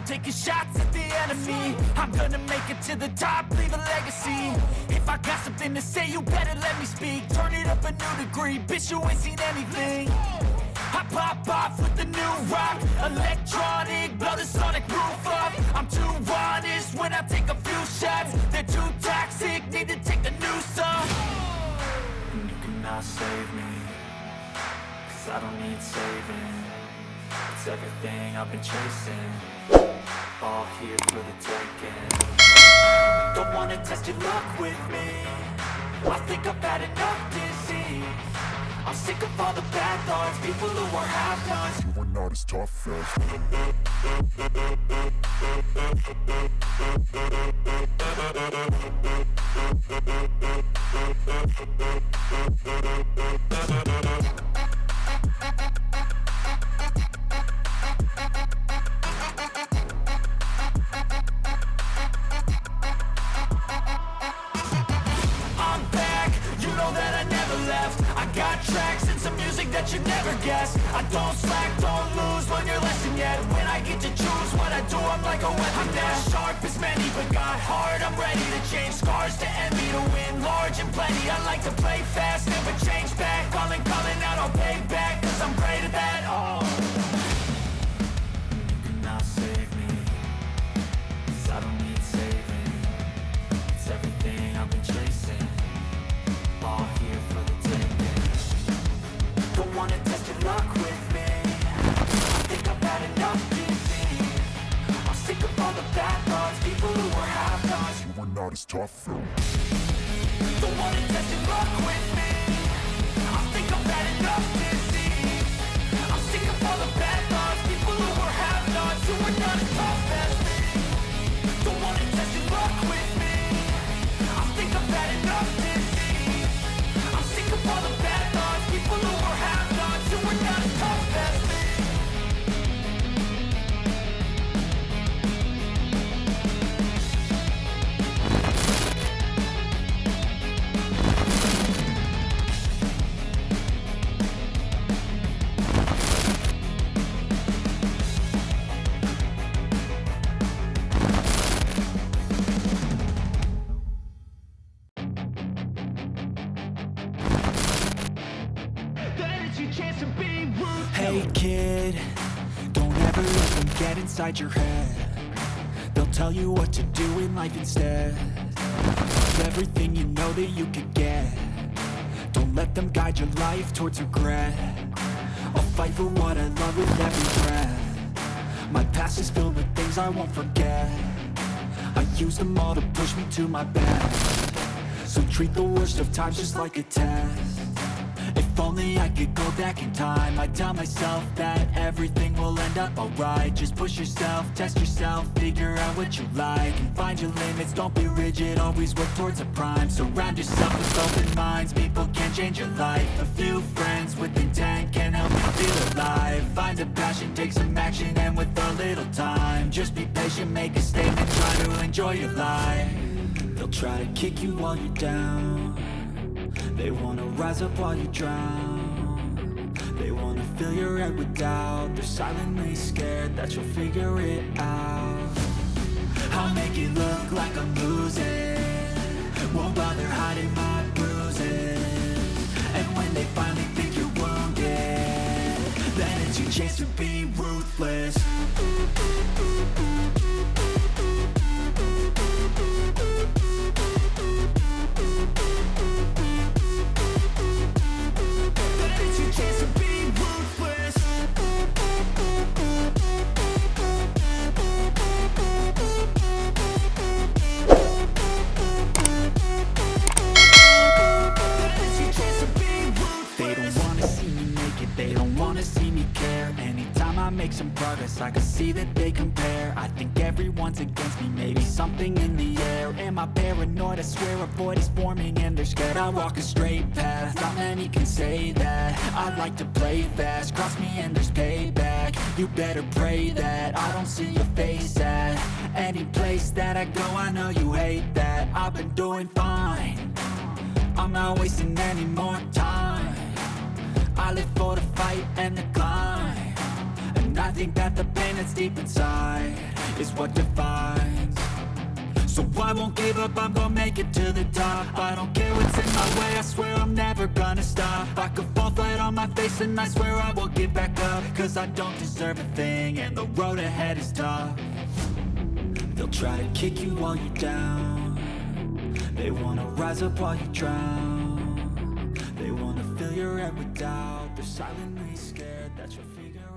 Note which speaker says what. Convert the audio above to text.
Speaker 1: taking shots at the enemy. I'm gonna make it to the top, leave a legacy. If I got something to say, you better let me speak. Turn it up a new degree, bitch, you ain't seen anything. I pop off with the new rock, electronic, blow the sonic roof up. I'm too honest when I take a few shots. They're too toxic, need to take the noose off. And you cannot save me, 'cause I don't need saving. It's everything I've been chasing, all here for the taking. Don't wanna test your luck with me, I think I've had enough disease. I'm sick of all the bad thoughts, people who are half-nots.
Speaker 2: You were not as tough as
Speaker 1: I'm back, you know that I never left. I got tracks and some music that you never guess. I don't slack, don't lose, learn your lesson yet. When I get to choose what I do, I'm like a weapon. I'm not sharp as many, but got heart. I'm ready to change scars to envy, to win large and plenty. I like to play fast, never change back. Calling out, I'll pay back, 'cause I'm great at that. Oh, you cannot save me, 'cause I don't need saving. It's everything I've been chasing, all here for the taking. Don't wanna test your luck with me, I think I've had enough disease. I'm sick of all the bad thoughts, people who are half-nots.
Speaker 2: you were not as tough though.
Speaker 1: Don't wanna test your luck with me, I think I've had enough disease. I'm sick of all the bad thoughts, people who are half-nots, who are not as tough as me. Don't wanna test your luck with me, I think I've had enough disease. I'm sick of all the bad thoughts, people who are half-nots, who are not as tough as me. Hey kid, don't ever let them get inside your head. They'll tell you what to do in life instead of everything you know that you could get. Don't let them guide your life towards regret. I'll fight for what I love with every breath. My past is filled with things I won't forget. I use them all to push me to my best. So treat the worst of times just like a test. If only I could go back in time, I'd tell myself that everything will end up alright. Just push yourself, test yourself, figure out what you like, and find your limits, don't be rigid, always work towards a prime. Surround yourself with open minds, people can change your life. A few friends with intent can help you feel alive. Find a passion, take some action, and with a little time, just be patient, make a statement, try to enjoy your life. They'll try to kick you while you're down, they wanna rise up while you drown. They wanna fill your head with doubt. They're silently scared that you'll figure it out. I'll make it look like I'm losing, won't bother hiding my bruises. And when they finally think you're wounded, then it's your chance to be ruthless. Make some progress, I can see that they compare. I think everyone's against me, maybe something in the air. Am I paranoid? I swear a void is forming and they're scared. I walk a straight path, not many can say that. I like to play fast, cross me and there's payback. You better pray that I don't see your face at any place that I go. I know you hate that. I've been doing fine, I'm not wasting any more time. I live for the fight and the climb, and I I think that the pain that's deep inside is what defines. So I won't give up, I'm gonna make it to the top. I don't care what's in my way, I swear I'm never gonna stop. I could fall flat on my face and I swear I will get back up. Cause I don't deserve a thing and the road ahead is tough. They'll try to kick you while you're down. They wanna rise up while you drown. They wanna fill your head with doubt. They're silently scared that you'll figure